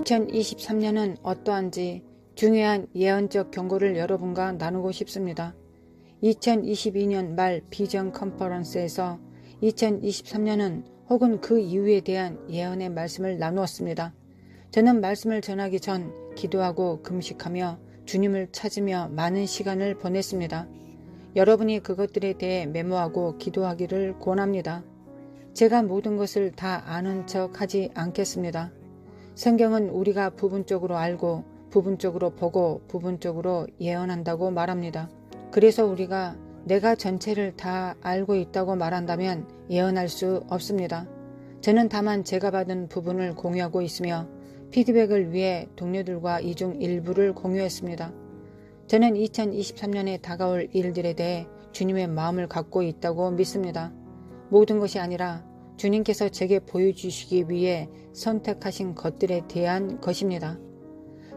2023년은 어떠한지 중요한 예언적 경고를 여러분과 나누고 싶습니다. 2022년 말 비전 컨퍼런스에서 2023년은 혹은 그 이후에 대한 예언의 말씀을 나누었습니다. 저는 말씀을 전하기 전 기도하고 금식하며 주님을 찾으며 많은 시간을 보냈습니다. 여러분이 그것들에 대해 메모하고 기도하기를 권합니다. 제가 모든 것을 다 아는 척 하지 않겠습니다. 성경은 우리가 부분적으로 알고 부분적으로 보고 부분적으로 예언한다고 말합니다. 그래서 우리가 내가 전체를 다 알고 있다고 말한다면 예언할 수 없습니다. 저는 다만 제가 받은 부분을 공유하고 있으며 피드백을 위해 동료들과 이 중 일부를 공유했습니다. 저는 2023년에 다가올 일들에 대해 주님의 마음을 갖고 있다고 믿습니다. 모든 것이 아니라 주님께서 제게 보여주시기 위해 선택하신 것들에 대한 것입니다.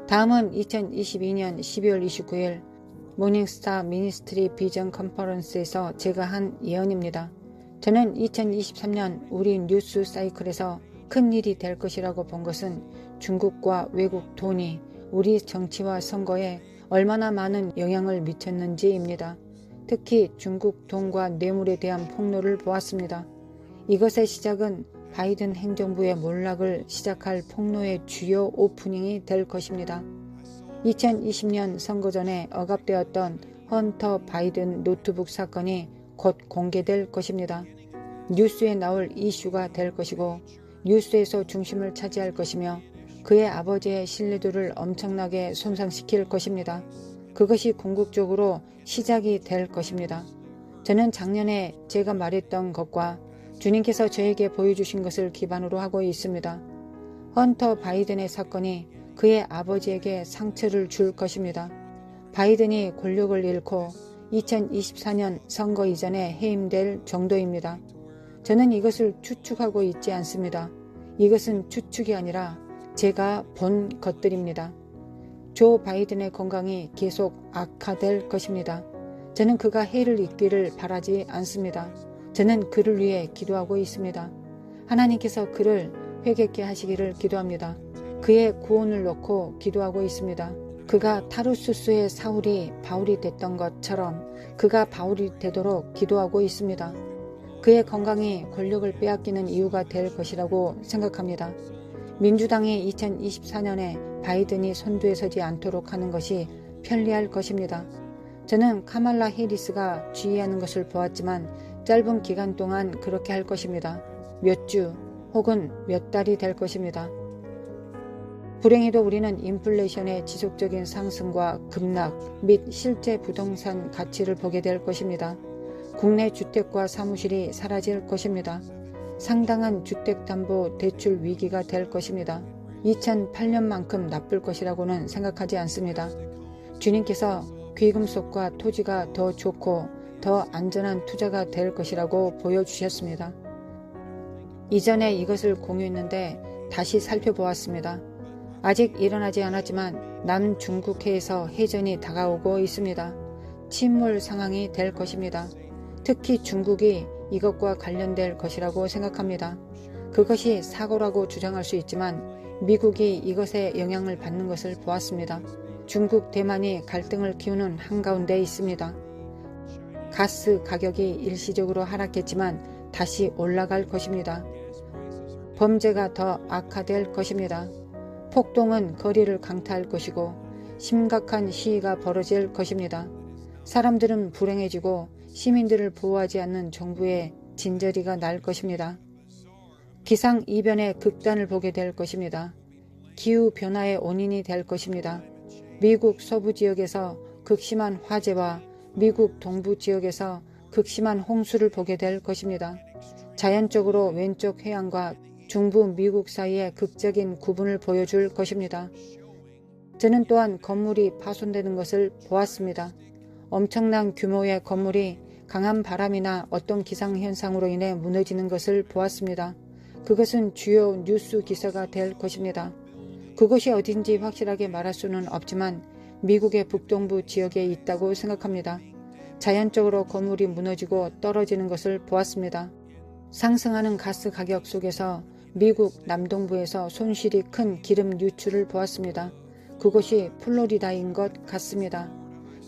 다음은 2022년 12월 29일 모닝스타 미니스트리 비전 컨퍼런스에서 제가 한 예언입니다. 저는 2023년 우리 뉴스 사이클에서 큰 일이 될 것이라고 본 것은 중국과 외국 돈이 우리 정치와 선거에 얼마나 많은 영향을 미쳤는지입니다. 특히 중국 돈과 뇌물에 대한 폭로를 보았습니다. 이것의 시작은 바이든 행정부의 몰락을 시작할 폭로의 주요 오프닝이 될 것입니다. 2020년 선거 전에 억압되었던 헌터 바이든 노트북 사건이 곧 공개될 것입니다. 뉴스에 나올 이슈가 될 것이고 뉴스에서 중심을 차지할 것이며 그의 아버지의 신뢰도를 엄청나게 손상시킬 것입니다. 그것이 궁극적으로 시작이 될 것입니다. 저는 작년에 제가 말했던 것과 주님께서 저에게 보여주신 것을 기반으로 하고 있습니다. 헌터 바이든의 사건이 그의 아버지에게 상처를 줄 것입니다. 바이든이 권력을 잃고 2024년 선거 이전에 해임될 정도입니다. 저는 이것을 추측하고 있지 않습니다. 이것은 추측이 아니라 제가 본 것들입니다. 조 바이든의 건강이 계속 악화될 것입니다. 저는 그가 해를 입기를 바라지 않습니다. 저는 그를 위해 기도하고 있습니다. 하나님께서 그를 회개케 하시기를 기도합니다. 그의 구원을 놓고 기도하고 있습니다. 그가 타르수스의 사울이 바울이 됐던 것처럼 그가 바울이 되도록 기도하고 있습니다. 그의 건강이 권력을 빼앗기는 이유가 될 것이라고 생각합니다. 민주당이 2024년에 바이든이 선두에 서지 않도록 하는 것이 편리할 것입니다. 저는 카말라 해리스가 지휘하는 것을 보았지만 짧은 기간 동안 그렇게 할 것입니다. 몇 주 혹은 몇 달이 될 것입니다. 불행히도 우리는 인플레이션의 지속적인 상승과 급락 및 실제 부동산 가치를 보게 될 것입니다. 국내 주택과 사무실이 사라질 것입니다. 상당한 주택담보대출 위기가 될 것입니다. 2008년만큼 나쁠 것이라고는 생각하지 않습니다. 주님께서 귀금속과 토지가 더 좋고 더 안전한 투자가 될 것이라고 보여주셨습니다. 이전에 이것을 공유했는데 다시 살펴보았습니다. 아직 일어나지 않았지만 남중국해에서 해전이 다가오고 있습니다. 침몰 상황이 될 것입니다. 특히 중국이 이것과 관련될 것이라고 생각합니다. 그것이 사고라고 주장할 수 있지만 미국이 이것에 영향을 받는 것을 보았습니다. 중국 대만이 갈등을 키우는 한가운데 있습니다. 가스 가격이 일시적으로 하락했지만 다시 올라갈 것입니다. 범죄가 더 악화될 것입니다. 폭동은 거리를 강타할 것이고 심각한 시위가 벌어질 것입니다. 사람들은 불행해지고 시민들을 보호하지 않는 정부의 진저리가 날 것입니다. 기상이변의 극단을 보게 될 것입니다. 기후변화의 원인이 될 것입니다. 미국 서부 지역에서 극심한 화재와 미국 동부 지역에서 극심한 홍수를 보게 될 것입니다. 자연적으로 왼쪽 해안과 중부 미국 사이의 극적인 구분을 보여줄 것입니다. 저는 또한 건물이 파손되는 것을 보았습니다. 엄청난 규모의 건물이 강한 바람이나 어떤 기상현상으로 인해 무너지는 것을 보았습니다. 그것은 주요 뉴스 기사가 될 것입니다. 그것이 어딘지 확실하게 말할 수는 없지만 미국의 북동부 지역에 있다고 생각합니다. 자연적으로 건물이 무너지고 떨어지는 것을 보았습니다. 상승하는 가스 가격 속에서 미국 남동부에서 손실이 큰 기름 유출을 보았습니다. 그곳이 플로리다인 것 같습니다.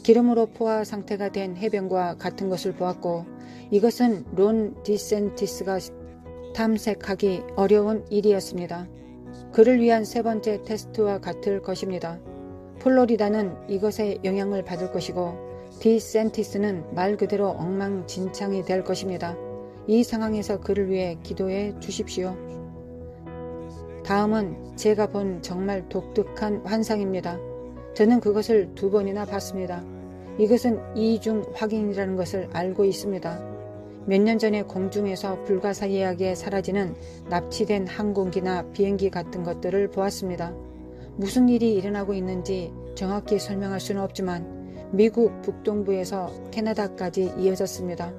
기름으로 포화 상태가 된 해변과 같은 것을 보았고 이것은 론 디센티스가 탐색하기 어려운 일이었습니다. 그를 위한 세 번째 테스트와 같을 것입니다. 플로리다는 이것에 영향을 받을 것이고 디센티스는 말 그대로 엉망진창이 될 것입니다. 이 상황에서 그를 위해 기도해 주십시오. 다음은 제가 본 정말 독특한 환상입니다. 저는 그것을 2번이나 봤습니다. 이것은 이중 확인이라는 것을 알고 있습니다. 몇 년 전에 공중에서 불가사의하게 사라지는 납치된 항공기나 비행기 같은 것들을 보았습니다. 무슨 일이 일어나고 있는지 정확히 설명할 수는 없지만 미국 북동부에서 캐나다까지 이어졌습니다.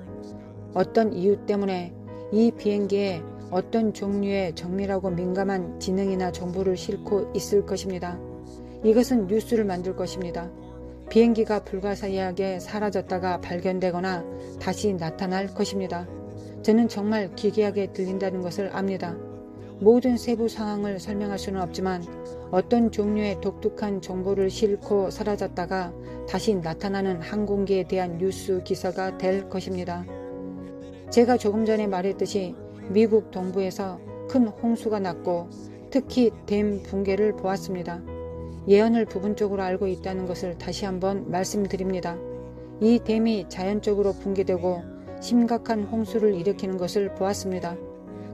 어떤 이유 때문에 이 비행기에 어떤 종류의 정밀하고 민감한 지능이나 정보를 싣고 있을 것입니다. 이것은 뉴스를 만들 것입니다. 비행기가 불가사의하게 사라졌다가 발견되거나 다시 나타날 것입니다. 저는 정말 기괴하게 들린다는 것을 압니다. 모든 세부 상황을 설명할 수는 없지만 어떤 종류의 독특한 정보를 싣고 사라졌다가 다시 나타나는 항공기에 대한 뉴스 기사가 될 것입니다. 제가 조금 전에 말했듯이 미국 동부에서 큰 홍수가 났고 특히 댐 붕괴를 보았습니다. 예언을 부분적으로 알고 있다는 것을 다시 한번 말씀드립니다. 이 댐이 자연적으로 붕괴되고 심각한 홍수를 일으키는 것을 보았습니다.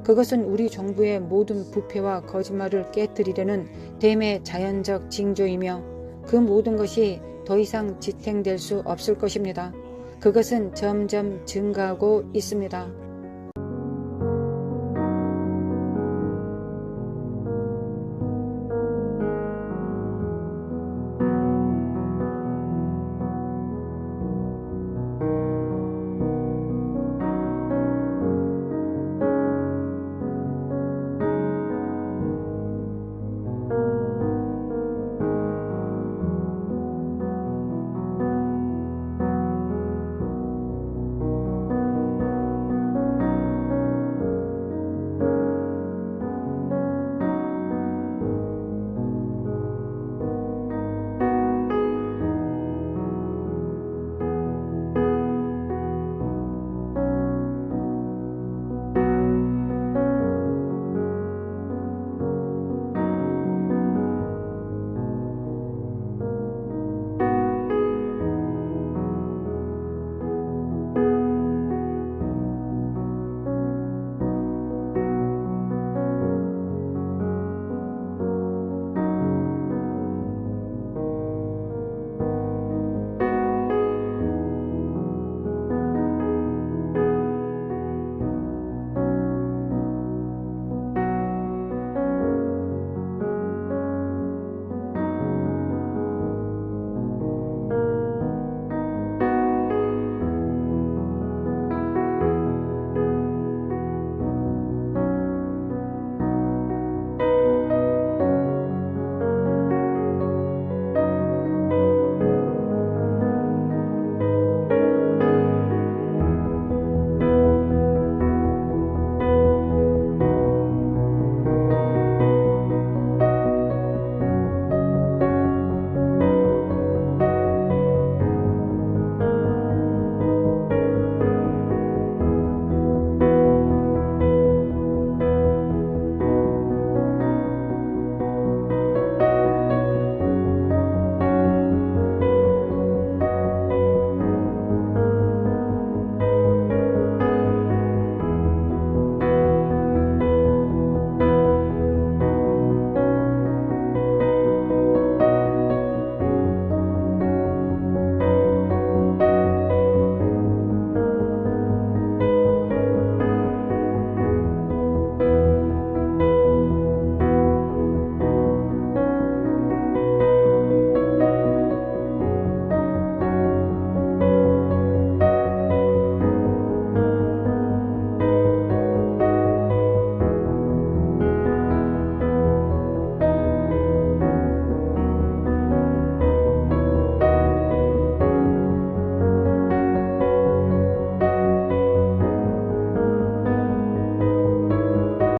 그것은 우리 정부의 모든 부패와 거짓말을 깨뜨리려는 댐의 자연적 징조이며 그 모든 것이 더 이상 지탱될 수 없을 것입니다. 그것은 점점 증가하고 있습니다.